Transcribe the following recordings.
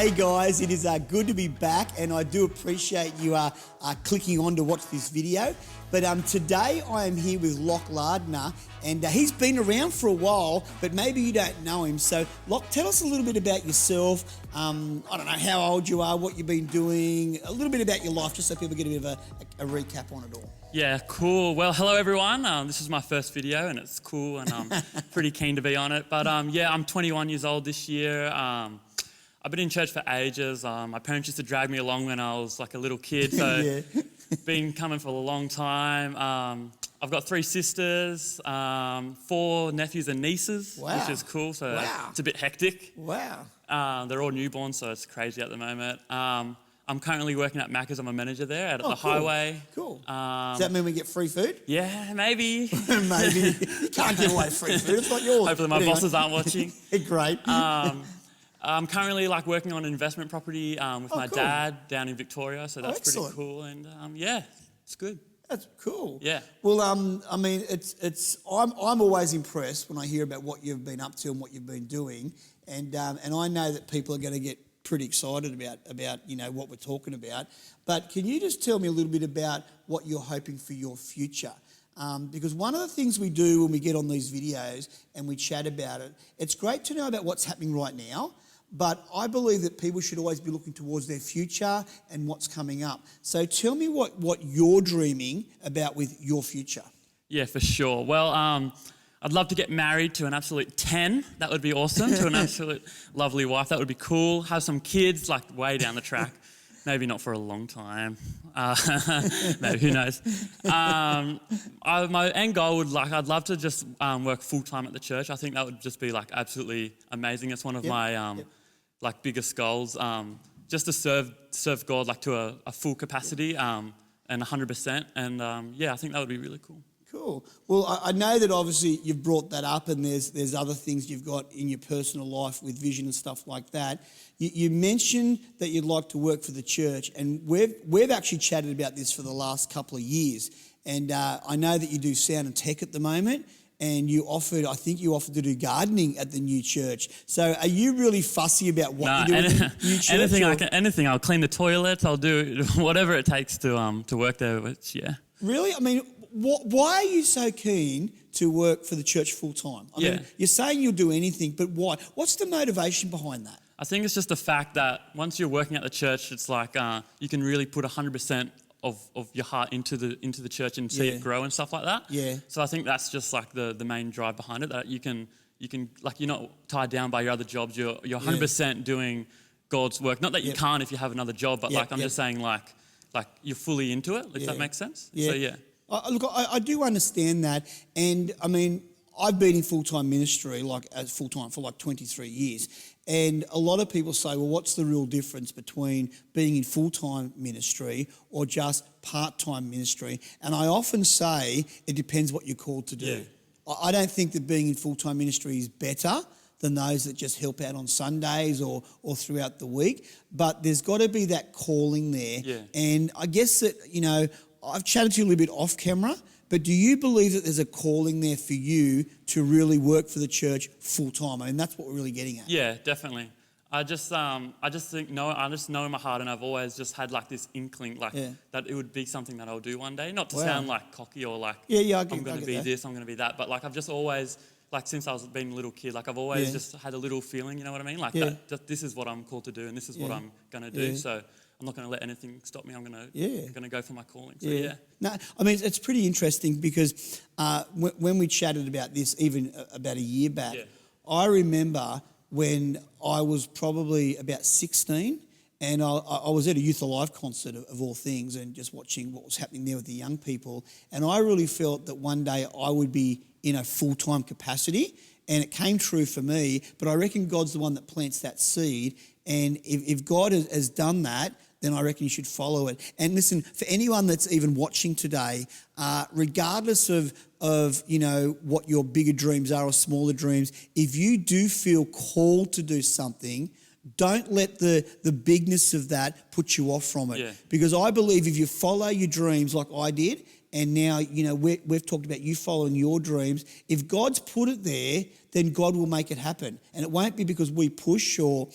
Hey guys, it is good to be back, and I do appreciate you clicking on to watch this video. But today I am here with Lachlan Lardner, and he's been around for a while, but maybe you don't know him. So Lach, tell us a little bit about yourself. I don't know how old you are, what you've been doing, a little bit about your life, just so people get a bit of a recap on it all. Yeah, cool. Well, hello everyone. This is my first video and it's cool, and I'm pretty keen to be on it. But yeah, I'm 21 years old this year. I've been in church for ages. My parents used to drag me along when I was like a little kid, so Yeah. been coming for a long time. I've got 3 sisters, 4 nephews and nieces, Wow. which is cool. So Wow. it's a bit hectic. Wow. They're all newborns, so it's crazy at the moment. I'm currently working at Macca's. I'm a manager there out at the cool. highway. Cool. Does that mean we get free food? Yeah, maybe. Maybe. You can't give away free food. It's not yours. Hopefully my bosses aren't watching. Great. I'm currently working on an investment property with my cool. dad down in Victoria, so that's pretty excellent. cool. And yeah, it's good. That's cool. Yeah. Well, I mean, I'm always impressed when I hear about what you've been up to and what you've been doing, and I know that people are going to get pretty excited about what we're talking about. But can you just tell me a little bit about what you're hoping for your future? Because one of the things we do when we get on these videos and we chat about it, it's great to know about what's happening right now, but I believe that people should always be looking towards their future and what's coming up. So tell me what you're dreaming about with your future. Yeah, for sure. Well, I'd love to get married to an absolute 10. That would be awesome. To an absolute lovely wife. That would be cool. Have some kids, like way down the track. Maybe not for a long time. Maybe, who knows? My end goal would I'd love to just work full time at the church. I think that would just be absolutely amazing. It's one of my biggest goals. Just to serve God to a full capacity and 100%. And yeah, I think that would be really cool. Cool. Well, I know that obviously you've brought that up, and there's other things you've got in your personal life with vision and stuff like that. You mentioned that you'd like to work for the church, and we've actually chatted about this for the last couple of years. And I know that you do sound and tech at the moment, and I think you offered to do gardening at the new church. So are you really fussy about what you do at the new church? Anything. I'll clean the toilets. I'll do whatever it takes to work there. Which, yeah. Really? I mean, why are you so keen to work for the church full time? I mean, you're saying you'll do anything, but why? What's the motivation behind that? I think it's just the fact that once you're working at the church, it's you can really put 100% of your heart into the church and see it grow and stuff like that. Yeah. So I think that's just the main drive behind it, that you can you're not tied down by your other jobs. You're 100% doing God's work. Not that you can't if you have another job, but I'm just saying you're fully into it. If that makes sense. Yeah. So yeah. Look, I do understand that, and I mean, I've been in full-time ministry, full-time for 23 years, and a lot of people say, well, what's the real difference between being in full-time ministry or just part-time ministry? And I often say it depends what you're called to do. Yeah. I don't think that being in full-time ministry is better than those that just help out on Sundays or throughout the week, but there's got to be that calling there. Yeah. And I guess that, I've chatted to you a little bit off camera, but do you believe that there's a calling there for you to really work for the church full time? I mean, that's what we're really getting at. Yeah, definitely. I just know in my heart, and I've always just had this inkling that it would be something that I'll do one day. Not to sound cocky or I'm going to be this, I'm going to be that, but I've just always since I was being a little kid, I've always just had a little feeling, you know what I mean? That this is what I'm called to do, and this is what I'm going to do. Yeah. So I'm not going to let anything stop me. I'm going to go for my calling. So No, I mean, it's pretty interesting because when we chatted about this, even about a year back, I remember when I was probably about 16, and I was at a Youth Alive concert of all things, and just watching what was happening there with the young people. And I really felt that one day I would be in a full-time capacity, and it came true for me. But I reckon God's the one that plants that seed, and if God has done that, then I reckon you should follow it. And listen, for anyone that's even watching today, regardless of what your bigger dreams are or smaller dreams, if you do feel called to do something, don't let the bigness of that put you off from it. Yeah. Because I believe if you follow your dreams like I did, and now, we've talked about you following your dreams. If God's put it there, then God will make it happen. And it won't be because we push or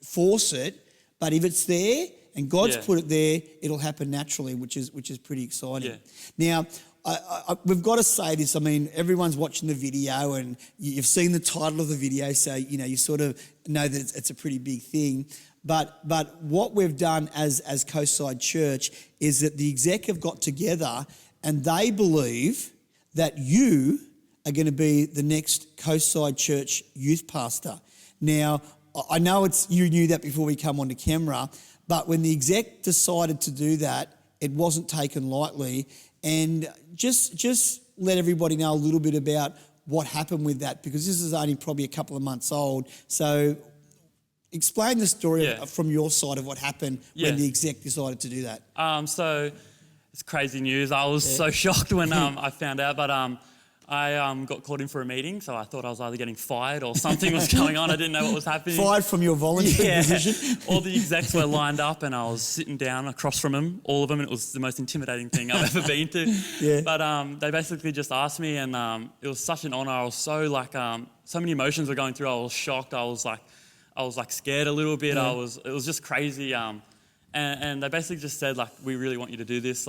force it, but if it's there and God's put it there, it'll happen naturally, which is pretty exciting. Yeah. Now, we've got to say this. I mean, everyone's watching the video and you've seen the title of the video, so, you sort of know that it's a pretty big thing. But what we've done as Coastside Church is that the exec have got together and they believe that you are going to be the next Coastside Church youth pastor. Now, I know you knew that before we come onto camera, but when the exec decided to do that, it wasn't taken lightly. And just let everybody know a little bit about what happened with that, because this is only probably a couple of months old. So explain the story from your side of what happened when the exec decided to do that. So it's crazy news. I was so shocked when I found out, but I got called in for a meeting, so I thought I was either getting fired or something was going on. I didn't know what was happening. Fired from your voluntary position? All the execs were lined up and I was sitting down across from them, all of them, and it was the most intimidating thing I've ever been to. But they basically just asked me, and it was such an honour. I was so so many emotions were going through. I was shocked. I was scared a little bit. It was just crazy. And they basically just said, we really want you to do this.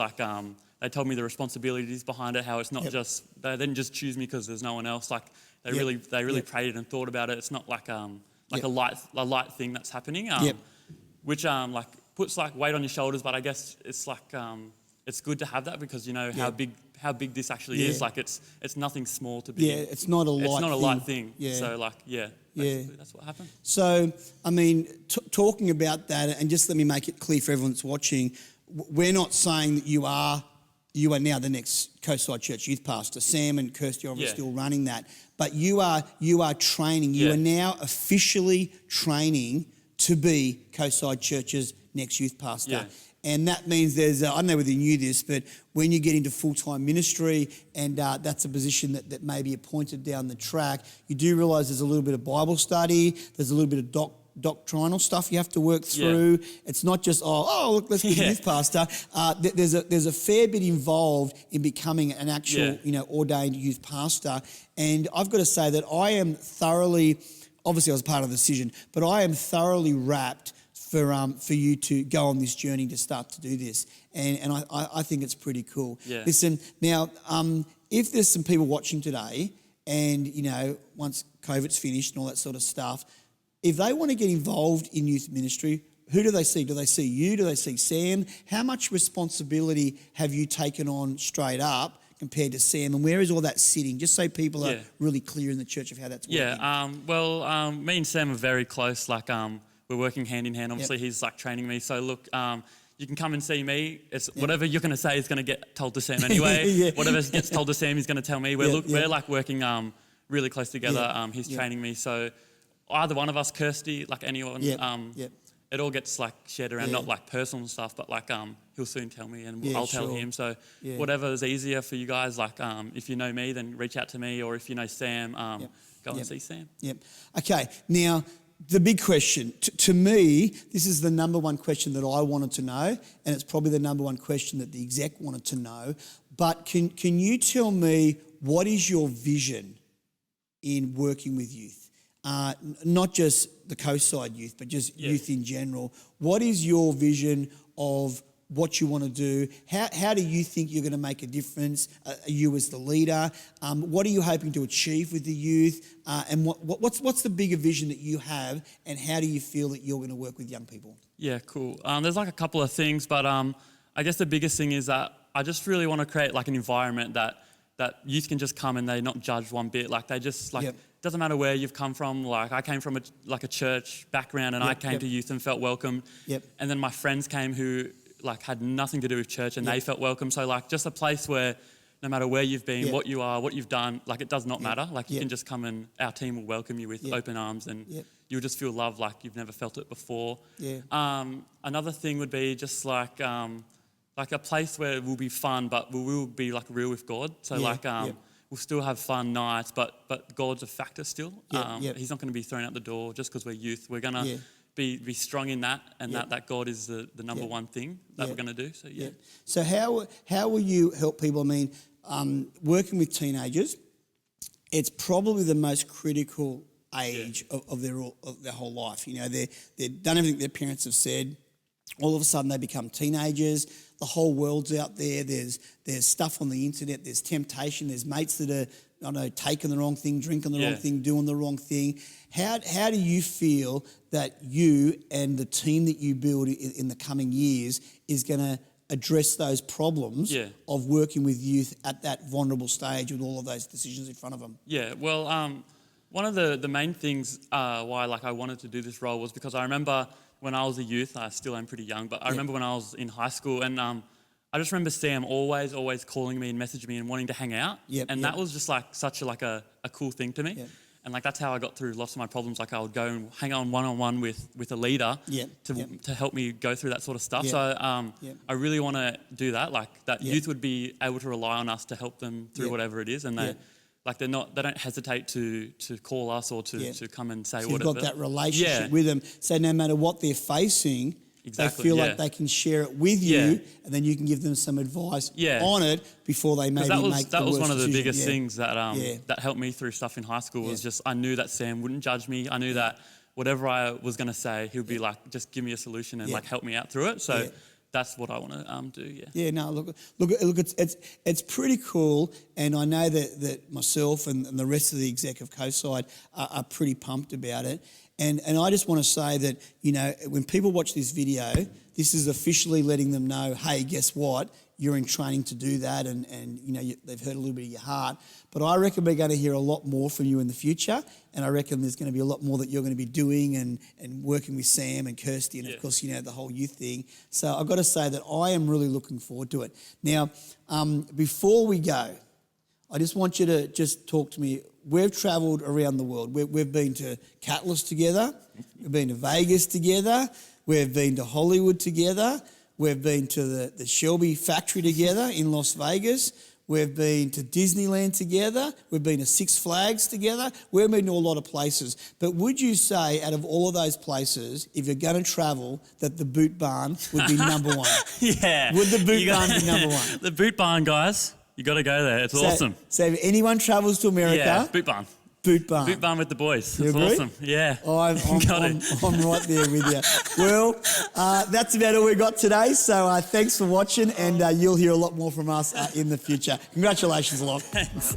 They told me the responsibilities behind it, how it's not just, they didn't just choose me because there's no one else. They really prayed and thought about it. It's not a light thing that's happening, which puts weight on your shoulders. But I guess it's it's good to have that, because how big this actually is. It's nothing small to be. It's not a light. It's not a light thing. So that's what happened. So I mean, talking about that, and just let me make it clear for everyone that's watching, we're not saying that you are now the next Coastside Church youth pastor. Sam and Kirsty are still running that, but you are training. You are now officially training to be Coastside Church's next youth pastor. And that means I don't know whether you knew this, but when you get into full-time ministry, and that's a position that may be appointed down the track, you do realise there's a little bit of Bible study, there's a little bit of doctrinal stuff you have to work through. It's not just, look, let's be a youth pastor. There's a fair bit involved in becoming an actual, ordained youth pastor. And I've got to say that I am thoroughly, obviously I was part of the decision, but I am thoroughly wrapped for you to go on this journey to start to do this. And I think it's pretty cool. Listen, now, if there's some people watching today and, once COVID's finished and all that sort of stuff, if they want to get involved in youth ministry, who do they see? Do they see you? Do they see Sam? How much responsibility have you taken on straight up compared to Sam? And where is all that sitting? Just so people are really clear in the church of how that's working. Me and Sam are very close. We're working hand in hand. Obviously, he's training me. So look, you can come and see me. It's whatever you're going to say is going to get told to Sam anyway. Whatever gets told to Sam, he's going to tell me. We're working really close together. He's training me. So either one of us, Kirsty, anyone, it all gets shared around, not personal stuff, but he'll soon tell me and I'll tell him. So whatever is easier for you guys, if you know me, then reach out to me, or if you know Sam, go and see Sam. Okay, now the big question, to me, this is the number one question that I wanted to know, and it's probably the number one question that the exec wanted to know, but can you tell me what is your vision in working with youth? Not just the Coastside youth, but just youth in general. What is your vision of what you want to do? How do you think you're going to make a difference, you as the leader? What are you hoping to achieve with the youth? And what's the bigger vision that you have, and how do you feel that you're going to work with young people? Yeah, cool. There's a couple of things, but I guess the biggest thing is that I just really want to create an environment that youth can just come and they're not judged one bit. They just doesn't matter where you've come from. I came from a church background, and I came to youth and felt welcome. And then my friends came who had nothing to do with church, and they felt welcome. So just a place where no matter where you've been, what you are, what you've done, it does not matter. You can just come, and our team will welcome you with open arms, and you'll just feel love like you've never felt it before. Another thing would be just a place where it will be fun, but we will be real with God. So we'll still have fun nights, but God's a factor still. He's not going to be thrown out the door just because we're youth. We're going to be strong in that, and that God is the number one thing that we're going to do. So So how will you help people? I mean, working with teenagers, it's probably the most critical age of their whole life. You know, they've done everything their parents have said. All of a sudden they become teenagers. The whole world's out there. There's stuff on the internet. There's temptation. There's mates that are, I don't know, taking the wrong thing, drinking the wrong thing, doing the wrong thing. How do you feel that you and the team that you build in the coming years is going to address those problems of working with youth at that vulnerable stage with all of those decisions in front of them? Yeah, well, one of the main things why I wanted to do this role was because I remember when I was a youth, I still am pretty young, but I remember when I was in high school, and I just remember Sam always calling me and messaging me and wanting to hang out. That was just such a cool thing to me. And that's how I got through lots of my problems. I would go and hang on one-on-one with a leader to help me go through that sort of stuff. So I really want to do that. That youth would be able to rely on us to help them through whatever it is, and they don't hesitate to call us or to come and say whatever. You've got that relationship with them, so no matter what they're facing, they feel like they can share it with you, and then you can give them some advice on it before they maybe make the worst decision. That was one of the biggest things that helped me through stuff in high school was just I knew that Sam wouldn't judge me. I knew that whatever I was going to say, he would be just give me a solution and help me out through it. So that's what I want to do. Yeah. No. Look. It's pretty cool, and I know that myself and the rest of the exec of Coastside are pretty pumped about it. And I just want to say that, you know, when people watch this video, this is officially letting them know, hey, guess what? You're in training to do that, and you know, they've heard a little bit of your heart. But I reckon we're going to hear a lot more from you in the future, and I reckon there's going to be a lot more that you're going to be doing and working with Sam and Kirsty and, of course, you know, the whole youth thing. So I've got to say that I am really looking forward to it. Now, before we go, I just want you to just talk to me. We've travelled around the world. We've been to Catalyst together. We've been to Vegas together. We've been to Hollywood together. We've been to the Shelby factory together in Las Vegas. We've been to Disneyland together. We've been to Six Flags together. We've been to a lot of places. But would you say, out of all of those places, if you're going to travel, that the Boot Barn would be number one? Would the Boot Barn be number one? The Boot Barn, guys. You got to go there. It's awesome. So if anyone travels to America... Boot Barn. Boot Barn. Boot Barn with the boys. You it's agree? Awesome. Yeah. I'm right there with you. Well, that's about all we got today. So thanks for watching, and you'll hear a lot more from us in the future. Congratulations, Locke. Thanks.